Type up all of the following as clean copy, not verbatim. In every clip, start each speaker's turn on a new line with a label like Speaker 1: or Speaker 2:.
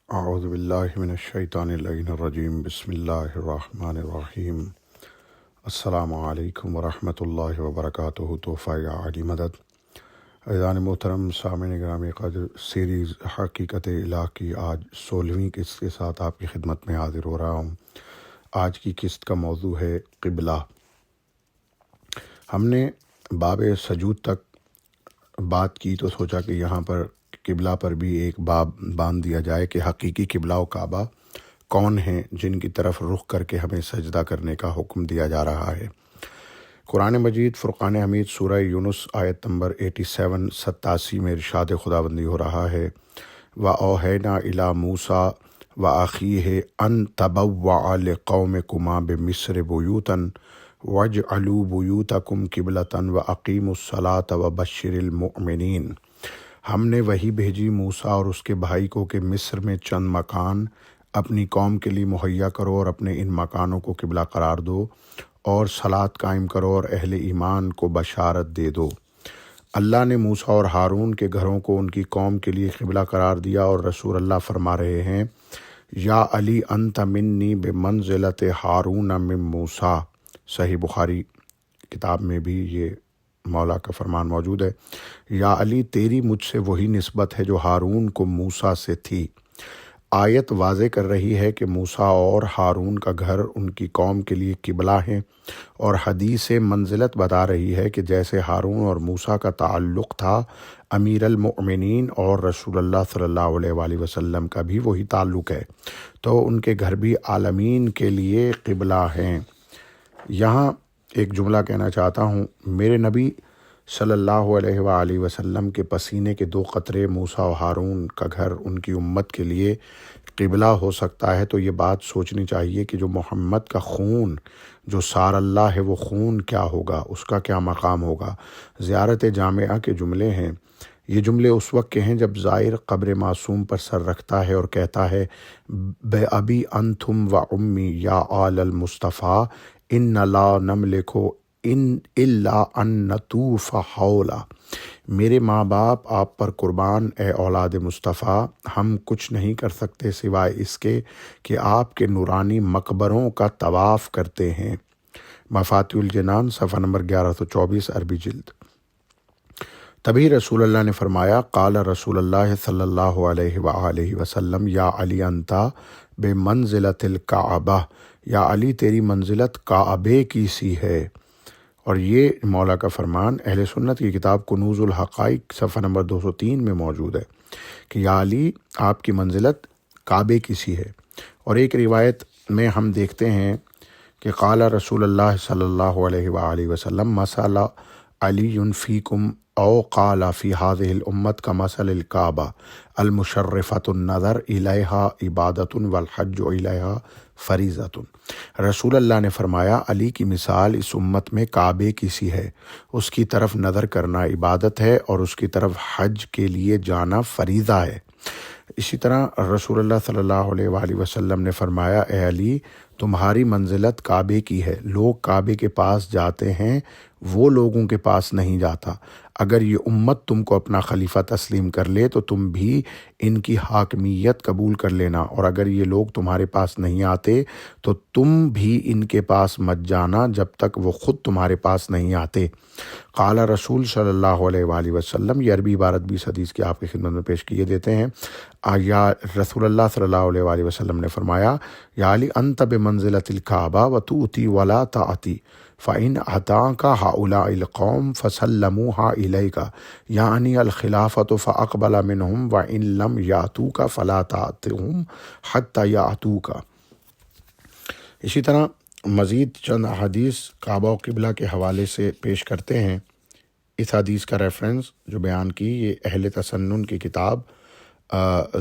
Speaker 1: اعوذ باللہ من الشیطان اللعین الرجیم بسم اللہ الرحمن الرحیم السلام علیکم ورحمۃ اللہ وبرکاتہ تحفہ یا علی مدد۔ عزیزان محترم سامعین گرامی قدر، سیریز حقیقت الہ کی آج 16ویں قسط کے ساتھ آپ کی خدمت میں حاضر ہو رہا ہوں۔ آج کی قسط کا موضوع ہے قبلہ۔ ہم نے باب سجود تک بات کی تو سوچا کہ یہاں پر قبلہ پر بھی ایک باب باندھ دیا جائے کہ حقیقی قبلہ و کعبہ کون ہیں جن کی طرف رخ کر کے ہمیں سجدہ کرنے کا حکم دیا جا رہا ہے۔ قرآن مجید فرقان حمید سورہ یونس آیت نمبر 87 میں ارشاد خداوندی ہو رہا ہے، وَأَوْحَيْنَا إِلَىٰ مُوسَىٰ وَأَخِيهِ أَن تَبَوَّعَا لِقَوْمِكُمَا بِمِصْرَ بُيُوتًا وَاجْعَلُوا بُيُوتَكُمْ قِبْلَةً وَأَقِیمُوا الصَّلَاةَ وَبَشِّرِ الْمُؤْمِنِینَ۔ ہم نے وحی بھیجی موسیٰ اور اس کے بھائی کو کہ مصر میں چند مکان اپنی قوم کے لیے مہیا کرو اور اپنے ان مکانوں کو قبلہ قرار دو اور صلاۃ قائم کرو اور اہل ایمان کو بشارت دے دو۔ اللہ نے موسیٰ اور ہارون کے گھروں کو ان کی قوم کے لیے قبلہ قرار دیا، اور رسول اللہ فرما رہے ہیں، یا علی انت منی بمنزلت ہارون من موسیٰ۔ صحیح بخاری کتاب میں بھی یہ مولا کا فرمان موجود ہے، یا علی تیری مجھ سے وہی نسبت ہے جو ہارون کو موسیٰ سے تھی۔ آیت واضح کر رہی ہے کہ موسیٰ اور ہارون کا گھر ان کی قوم کے لیے قبلہ ہیں، اور حدیث منزلت بتا رہی ہے کہ جیسے ہارون اور موسیٰ کا تعلق تھا، امیر المؤمنین اور رسول اللہ صلی اللہ علیہ وآلہ وسلم کا بھی وہی تعلق ہے، تو ان کے گھر بھی عالمین کے لیے قبلہ ہیں۔ یہاں ایک جملہ کہنا چاہتا ہوں، میرے نبی صلی اللہ علیہ وآلہ وسلم کے پسینے کے 2 قطرے موسیٰ و ہارون کا گھر ان کی امت کے لیے قبلہ ہو سکتا ہے، تو یہ بات سوچنی چاہیے کہ جو محمد کا خون جو سار اللہ ہے، وہ خون کیا ہوگا، اس کا کیا مقام ہوگا۔ زیارت جامعہ کے جملے ہیں، یہ جملے اس وقت کے ہیں جب زائر قبر معصوم پر سر رکھتا ہے اور کہتا ہے، بے ابی انتم و امی یا آل المصطفیٰ ان لا نملک ان الا ان نطوف حولا۔ میرے ماں باپ آپ پر قربان اے اولاد مصطفیٰ، ہم کچھ نہیں کر سکتے سوائے اس کے کہ آپ کے نورانی مقبروں کا طواف کرتے ہیں۔ مفاتیح الجنان صفحہ نمبر 1124 عربی جلد۔ تبھی رسول اللہ نے فرمایا، قال رسول اللہ صلی اللہ علیہ وآلہ وسلم، یا علی انتا بے منزلت الکعبہ، یا علی تیری منزلت کعبے کی سی ہے۔ اور یہ مولا کا فرمان اہل سنت کی کتاب کنوز الحقائق صفحہ نمبر 203 میں موجود ہے کہ یا علی آپ کی منزلت کعبے کی سی ہے۔ اور ایک روایت میں ہم دیکھتے ہیں کہ قال رسول اللہ صلی اللہ علیہ وآلہ وسلم، مثل علی فیکم او قال فی هذه الامت کمثل الکعبہ المشرفۃ النظر الیہا عبادۃ والحج الیہا فریضۃ۔ رسول اللہ نے فرمایا، علی کی مثال اس امت میں کعبے کی سی ہے، اس کی طرف نظر کرنا عبادت ہے اور اس کی طرف حج کے لیے جانا فریضہ ہے۔ اسی طرح رسول اللہ صلی اللہ علیہ وآلہ وسلم نے فرمایا، اے علی تمہاری منزلت کعبے کی ہے، لوگ کعبے کے پاس جاتے ہیں، وہ لوگوں کے پاس نہیں جاتا۔ اگر یہ امت تم کو اپنا خلیفہ تسلیم کر لے تو تم بھی ان کی حاکمیت قبول کر لینا، اور اگر یہ لوگ تمہارے پاس نہیں آتے تو تم بھی ان کے پاس مت جانا جب تک وہ خود تمہارے پاس نہیں آتے۔ قال رسول صلی اللہ علیہ وآلہ وسلم، یہ عربی عبارت بھی اس حدیث کی آپ کی خدمت میں پیش کیے دیتے ہیں۔ یا رسول اللہ صلی اللہ علیہ وآلہ وسلم نے فرمایا، یا علی انت بمنزلت الکعبہ وتؤتی ولا تعتی فإن أتاك هؤلاء القوم فسلموها إليك یعنی الخلافة فأقبل منهم وإن لم يأتوك فلا تعتهم حتى يأتوك۔ اسی طرح مزید چند احادیث کعبہ و قبلہ کے حوالے سے پیش کرتے ہیں۔ اس حدیث کا ریفرنس جو بیان کی، یہ اہل تسنن کی کتاب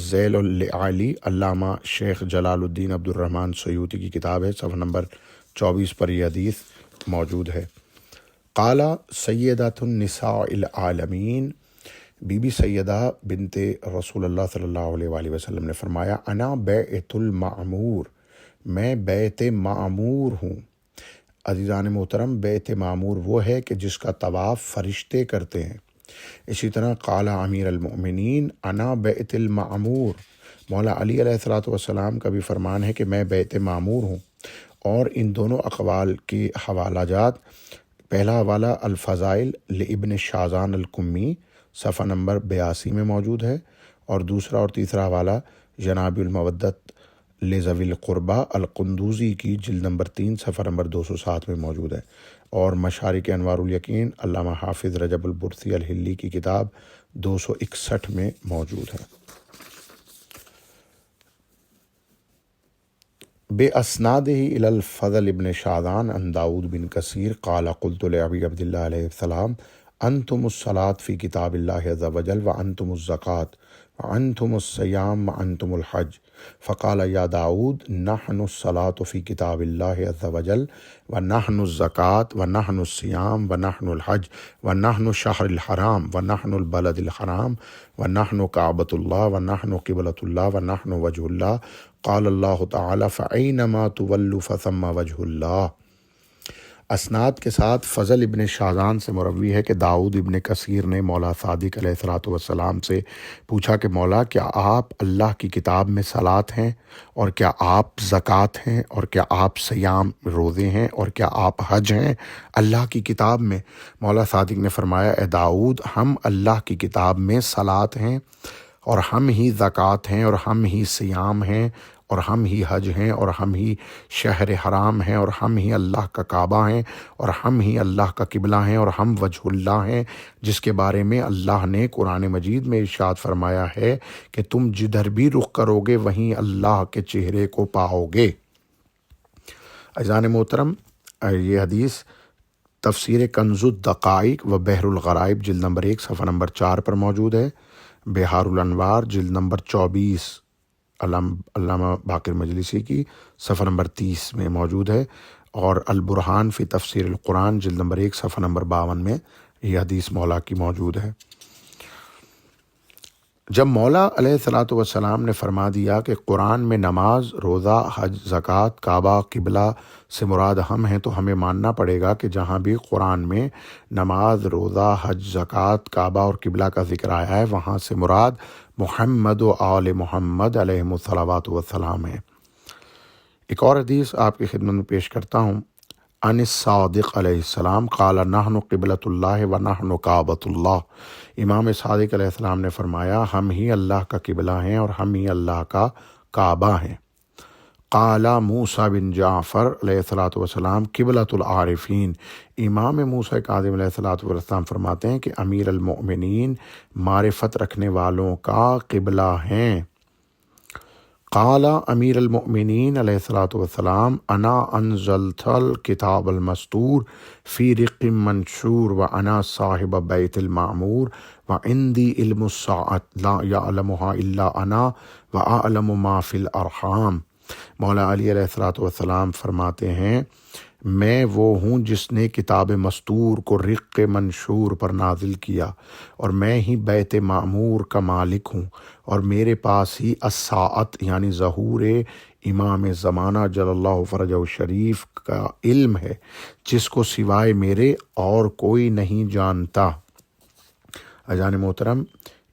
Speaker 1: ذیل العالی علامہ شیخ جلال الدین عبد الرحمن سیوطی کی کتاب ہے، صفحہ نمبر 24 پر یہ حدیث موجود ہے۔ قال سیدۃ النساء العالمین، بی بی سیدہ بنت رسول اللہ صلی اللہ علیہ وآلہ وسلم نے فرمایا، انا بیت المعمور، میں بیت معمور ہوں۔ عزیزان محترم، بیت معمور وہ ہے کہ جس کا طواف فرشتے کرتے ہیں۔ اسی طرح قال امیر المؤمنین، انا بیت المعمور، مولا علی علیہ الصلوۃ والسلام کا بھی فرمان ہے کہ میں بیت معمور ہوں، اور ان دونوں اقوال کے حوالہ جات، پہلا حوالہ الفضائل لابن شازان القمی صفحہ نمبر 82 میں موجود ہے، اور دوسرا اور تیسرا حوالہ جناب المودت لذوی القربہ القندوزی کی جلد نمبر 3 صفحہ نمبر 207 میں موجود ہے، اور مشارق انوار الیقین علامہ حافظ رجب البرسی الحلی کی کتاب 261 میں موجود ہے۔ باسنادہ الی الفضل ابن شازان عن داؤد بن کثیر قال قلت لابی عبد اللہ علیہ السلام انتم الصلاۃ فی کتاب اللہ عز وجل وانتم الزکوۃ وانتم الصیام وانتم الحج فقال یا داؤد نحن الصلاۃ فی کتاب اللہ عز وجل ونحن الزکوۃ ونحن الصیام ونحن الحج ونحن الشہر الحرام ونحن البلد الحرام ونحن کعبۃ اللہ ونحن قبلۃ اللہ ونحن وجہ اللہ قال اللہ تعالی فأینما تولوا فثم وجہ اللہ۔ اسناد کے ساتھ فضل ابن شازان سے مروی ہے کہ داؤد ابن کثیر نے مولا صادق علیہ الصلوۃ والسلام سے پوچھا کہ مولا کیا آپ اللہ کی کتاب میں صلاۃ ہیں، اور کیا آپ زکوٰۃ ہیں، اور کیا آپ صیام روزے ہیں، اور کیا آپ حج ہیں اللہ کی کتاب میں؟ مولا صادق نے فرمایا اے داؤد، ہم اللہ کی کتاب میں صلاۃ ہیں، اور ہم ہی زکوٰۃ ہیں، اور ہم ہی صیام ہیں، اور ہم ہی حج ہیں، اور ہم ہی شہر حرام ہیں، اور ہم ہی اللہ کا کعبہ ہیں، اور ہم ہی اللہ کا قبلہ ہیں، اور ہم وجہ اللہ ہیں، جس کے بارے میں اللہ نے قرآن مجید میں ارشاد فرمایا ہے کہ تم جدھر بھی رخ کرو گے وہیں اللہ کے چہرے کو پاؤ گے۔ عزیزان محترم، یہ حدیث تفسیر کنز الدقائق و بحر الغرائب جلد نمبر 1 صفحہ نمبر 4 پر موجود ہے، بحار الانوار جلد نمبر 24 علامہ باقر مجلسی کی صفحہ نمبر 30 میں موجود ہے، اور البرہان فی تفسیر القرآن جلد نمبر 1 صفحہ نمبر 52 میں یہ حدیث مولا کی موجود ہے۔ جب مولا علیہ الصلوۃ والسلام نے فرما دیا کہ قرآن میں نماز، روزہ، حج، زکوٰۃ، کعبہ، قبلہ سے مراد ہم ہیں، تو ہمیں ماننا پڑے گا کہ جہاں بھی قرآن میں نماز، روزہ، حج، زکوٰۃ، کعبہ اور قبلہ کا ذکر آیا ہے وہاں سے مراد محمد و آل محمد علیہ الصلوۃ والسلام ہے۔ ایک اور حدیث آپ کی خدمت میں پیش کرتا ہوں۔ عن الصادق علیہ السلام قال نحن قبلۃ اللہ و نحن کعبۃ اللہ۔ امام صادق علیہ السلام نے فرمایا ہم ہی اللہ کا قبلہ ہیں اور ہم ہی اللہ کا کعبہ ہیں۔ قال موسیٰ بن جعفر علیہ الصلوۃ والسلام قبلۃ العارفین۔ امام موسیٰ کاظم علیہ الصلوۃ والسلام فرماتے ہیں کہ امیر المؤمنین معرفت رکھنے والوں کا قبلہ ہیں۔ قال امیر المؤمنین علیہ الصلوۃ والسلام انا انزلت الکتاب المستور فی رق منشور وانا صاحب بیت المعمور وعندی علم الساعۃ لا یعلمها الا انا واعلم ما فی الارحام۔ مولا علی علیہ الصلوۃ والسلام فرماتے ہیں میں وہ ہوں جس نے کتاب مستور کو رق منشور پر نازل کیا، اور میں ہی بیت معمور کا مالک ہوں، اور میرے پاس ہی الساعت یعنی ظہور امام زمانہ جل اللہ فرجہ الشریف کا علم ہے، جس کو سوائے میرے اور کوئی نہیں جانتا۔ عزیزان محترم،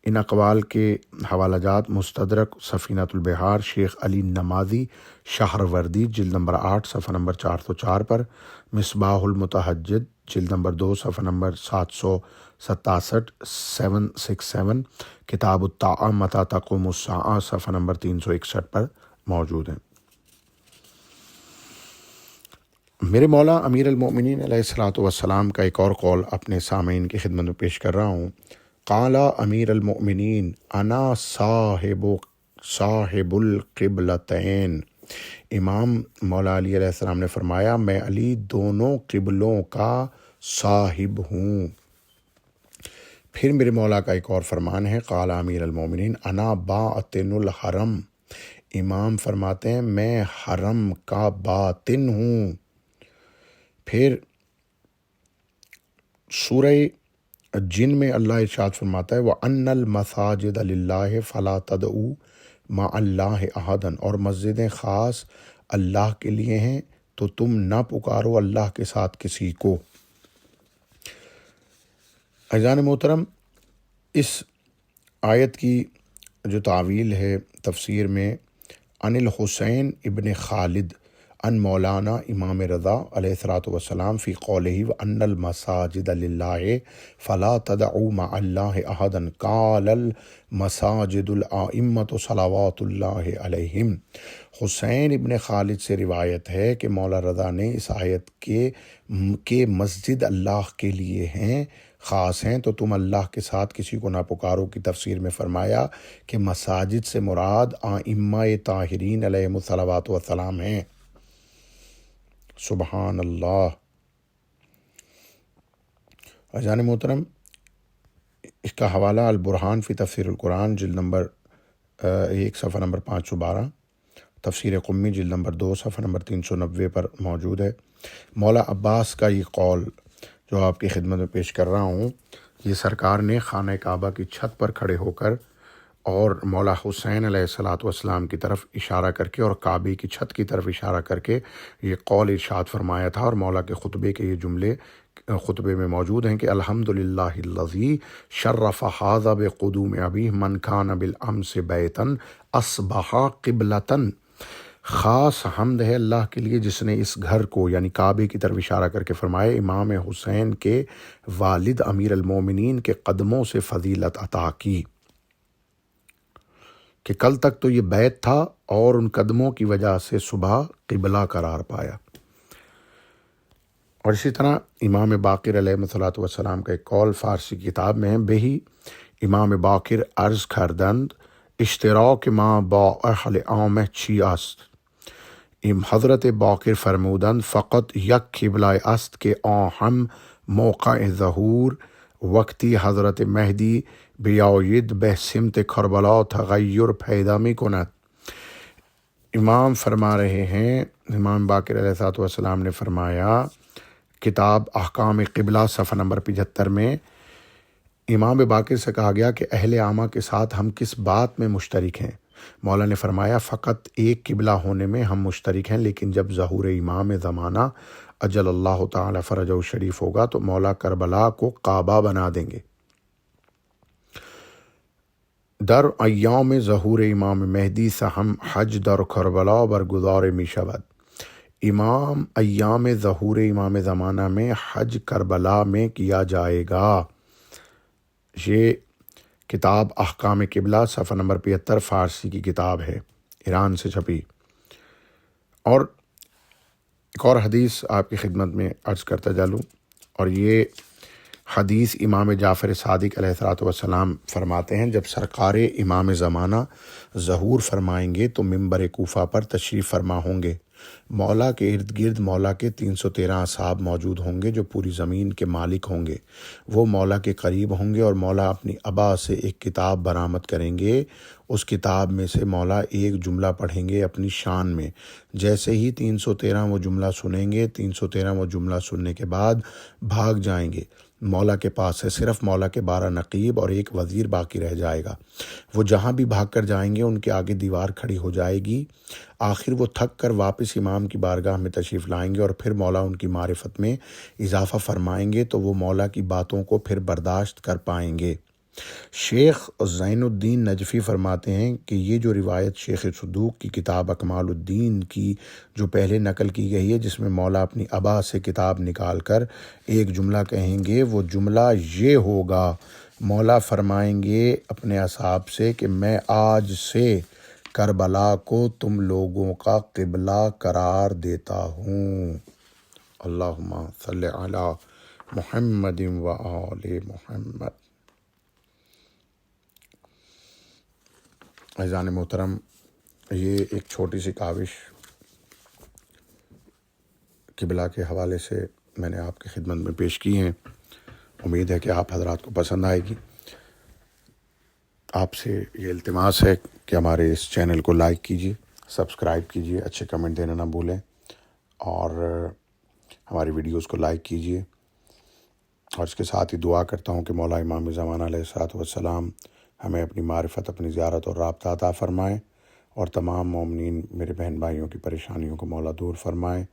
Speaker 1: ان اقوال کے حوالہ جات مستدرک سفینۃ البحار شیخ علی نمازی شہر وردی جلد نمبر 8 صفحہ نمبر 404 پر، مصباح المتحجد جلد نمبر 2 صفحہ نمبر 767 767، کتاب الطاعہ متی تقوم الساعہ صفحہ نمبر 361 پر موجود ہیں۔ میرے مولا امیر المؤمنین علیہ الصلوۃ والسلام کا ایک اور قول اپنے سامعین کی خدمت میں پیش کر رہا ہوں۔ قال امیر المؤمنین انا صاحب القبلتین۔ امام مولا علی علیہ السلام نے فرمایا میں علی دونوں قبلوں کا صاحب ہوں۔ پھر میرے مولا کا ایک اور فرمان ہے قال امیر المؤمنین انا باطن الحرم۔ امام فرماتے ہیں میں حرم کا باطن ہوں۔ پھر سورہ جن میں اللہ ارشاد فرماتا ہے وَأَنَّ الْمَسَاجِدَ لِلَّهِ فَلَا تَدْعُوا مَعَ اللَّهِ أَحَدًا، اور مسجدیں خاص اللہ کے لیے ہیں تو تم نہ پکارو اللہ کے ساتھ کسی کو۔ عزیزان محترم، اس آیت کی جو تعویل ہے تفسیر میں، ان الحسین ابن خالد ان مولانا امام رضا علیہ الصلاۃ والسلام فی قولہ وان المساجد للہ فلا تدعوا مع اللہ احدا قال المساجد الائمۃ صلوات اللہ علیہم۔ حسین ابن خالد سے روایت ہے کہ مولا رضا نے اس آیت کے مسجد اللہ کے لیے ہیں، خاص ہیں، تو تم اللہ کے ساتھ کسی کو نہ پکارو کی تفسیر میں فرمایا کہ مساجد سے مراد ائمہ طاہرین علیہم الصلوات والسلام ہیں۔ سبحان اللہ۔ عزیزان محترم، اس کا حوالہ البرہان فی تفسیر القرآن جلد نمبر 1 صفحہ نمبر 512، تفسیر قمی جلد نمبر 2 صفحہ نمبر 390 پر موجود ہے۔ مولا عباس کا یہ قول جو آپ کی خدمت میں پیش کر رہا ہوں، یہ سرکار نے خانہ کعبہ کی چھت پر کھڑے ہو کر اور مولا حسین علیہ الصلاۃ والسلام کی طرف اشارہ کر کے اور کعبے کی چھت کی طرف اشارہ کر کے یہ قول ارشاد فرمایا تھا، اور مولا کے خطبے کے یہ جملے خطبے میں موجود ہیں کہ الحمدللہ الذی شرف ھذا بقدوم ابیہ من کان بالامس بیتا اصبح قبلۃ۔ خاص حمد ہے اللہ کے لیے جس نے اس گھر کو یعنی کعبے کی طرف اشارہ کر کے فرمایا امام حسین کے والد امیر المومنین کے قدموں سے فضیلت عطا کی، کہ کل تک تو یہ بیت تھا اور ان قدموں کی وجہ سے صبح قبلہ قرار پایا۔ اور اسی طرح امام باقر علیہ الصلوۃ والسلام کا ایک قول فارسی کتاب میں ہے، بہی امام باقر عرض کردند اشتراک ما با اہل عامہ چی است؟ حضرت باقر فرمودند فقط یک قبلہ است که آهم موقع ظهور وقتی حضرت مہدی بیاید به سمت کربلا تغیر پیدا می کند۔ امام فرما رہے ہیں، امام باقر علیہ الصلوۃ والسلام نے فرمایا کتاب احکام قبلہ صفحہ نمبر 75 میں، امام باقر سے کہا گیا کہ اہل عامہ کے ساتھ ہم کس بات میں مشترک ہیں؟ مولا نے فرمایا فقط ایک قبلہ ہونے میں ہم مشترک ہیں، لیکن جب ظہور امام زمانہ اجل اللہ تعالی فرجہ شریف ہوگا تو مولا کربلا کو کعبہ بنا دیں گے۔ در ایام ظہور امام مہدی سہم حج در کربلا برگزار می شود۔ امام ایام ظہور امام زمانہ میں حج کربلا میں کیا جائے گا۔ یہ کتاب احکام قبلہ صفحہ نمبر 75 فارسی کی کتاب ہے، ایران سے چھپی۔ اور ایک اور حدیث آپ کی خدمت میں عرض کرتا چلوں، اور یہ حدیث امام جعفر صادق علیہ الصلوۃ والسلام فرماتے ہیں جب سرکار امام زمانہ ظہور فرمائیں گے تو منبر کوفہ پر تشریف فرما ہوں گے۔ مولا کے ارد گرد مولا کے 313 اصحاب موجود ہوں گے جو پوری زمین کے مالک ہوں گے۔ وہ مولا کے قریب ہوں گے اور مولا اپنی ابا سے ایک کتاب برآمد کریں گے۔ اس کتاب میں سے مولا ایک جملہ پڑھیں گے اپنی شان میں۔ جیسے ہی 313 وہ جملہ سنیں گے، 313 وہ جملہ سننے کے بعد بھاگ جائیں گے۔ مولا کے پاس سے صرف مولا کے 12 نقیب اور ایک وزیر باقی رہ جائے گا۔ وہ جہاں بھی بھاگ کر جائیں گے ان کے آگے دیوار کھڑی ہو جائے گی۔ آخر وہ تھک کر واپس امام کی بارگاہ میں تشریف لائیں گے اور پھر مولا ان کی معرفت میں اضافہ فرمائیں گے تو وہ مولا کی باتوں کو پھر برداشت کر پائیں گے۔ شیخ زین الدین نجفی فرماتے ہیں کہ یہ جو روایت شیخ صدوق کی کتاب اکمال الدین کی جو پہلے نقل کی گئی ہے، جس میں مولا اپنی ابا سے کتاب نکال کر ایک جملہ کہیں گے، وہ جملہ یہ ہوگا، مولا فرمائیں گے اپنے اصحاب سے کہ میں آج سے کربلا کو تم لوگوں کا قبلہ قرار دیتا ہوں۔ اللہم صلی علی محمد و آل محمد۔ عزیزان محترم، یہ ایک چھوٹی سی کاوش قبلہ کے حوالے سے میں نے آپ کی خدمت میں پیش کی ہیں۔ امید ہے کہ آپ حضرات کو پسند آئے گی۔ آپ سے یہ التماس ہے کہ ہمارے اس چینل کو لائک کیجیے، سبسکرائب کیجیے، اچھے کمنٹ دینا نہ بھولیں، اور ہماری ویڈیوز کو لائک کیجیے۔ اور اس کے ساتھ ہی دعا کرتا ہوں کہ مولا امام زمانہ علیہ الصلوۃ والسلام ہمیں اپنی معرفت، اپنی زیارت اور رابطہ عطا فرمائیں، اور تمام مومنین میرے بہن بھائیوں کی پریشانیوں کو مولا دور فرمائیں۔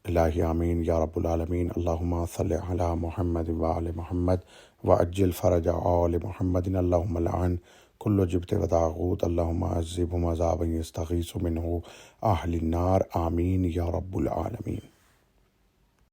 Speaker 1: الہی آمین یا رب العالمین۔ اللہم صلی علی محمد و آل محمد وعجل فرج آل محمد۔ اللہم لعن کل جبت و طاغوت اللہم عذبہم عذابا یستغیث منہ اہل النار آمین یا رب العالمین۔